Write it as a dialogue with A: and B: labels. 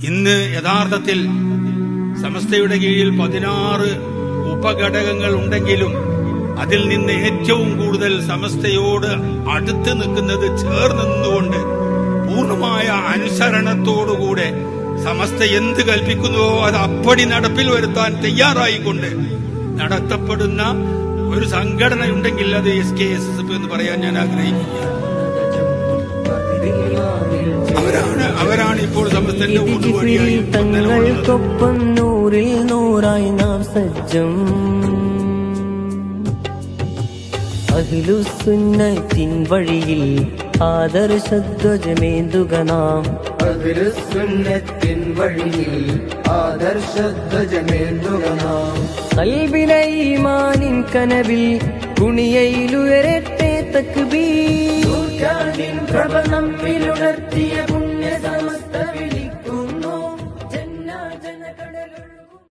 A: ഇന്ന് യഥാർത്ഥത്തിൽ സമസ്തയുടെ കീഴിൽ 16 ഉപഘടകങ്ങൾ ഉണ്ടെങ്കിലും അതിൽ നിന്ന് ഏറ്റവും കൂടുതൽ സമസ്തയോട് അടുത്ത് നിൽക്കുന്നത് ചേർന്ന് നിന്നുകൊണ്ട് പൂർണ്ണമായ അനുസരണത്തോടുകൂടെ സമസ്ത എന്ത് കൽപ്പിക്കുന്നുവോ അത് അപ്പടി നടപ്പിൽ വരുത്താൻ തയ്യാറായിക്കൊണ്ട് നടത്തപ്പെടുന്ന ഒരു സംഘടനയുണ്ടെങ്കിൽ അത് SKSSF എന്ന് പറയാൻ ഞാൻ ആഗ്രഹിക്കുകയാണ്. അവരാണ് ഇപ്പോൾ സമസ്തന്റെ ഊടുവഴിയായി
B: തങ്ങൾക്കൊപ്പം നൂറിൽ നൂറായി നാം സജ്ജം. അഹ്ലുസുന്നത്തിൻ വഴിയിൽ ആദർശധ്വജമേന്തുക നാം.
C: അഹ്ലുസുന്നത്തിൻ വഴിയിൽ ആദർശധ്വജമേന്തുക നാം.
B: ഖൽബിലെ ഈമാനിൻ കനവിൽ കുണിയയിലുയരട്ടെ തക്ബീർ.
C: പ്രഭ നമ്മിലുണർത്തിയ പുണ്യ സമസ്ത വിളിക്കുന്നു ജന്നാ ജനകടലുള്ള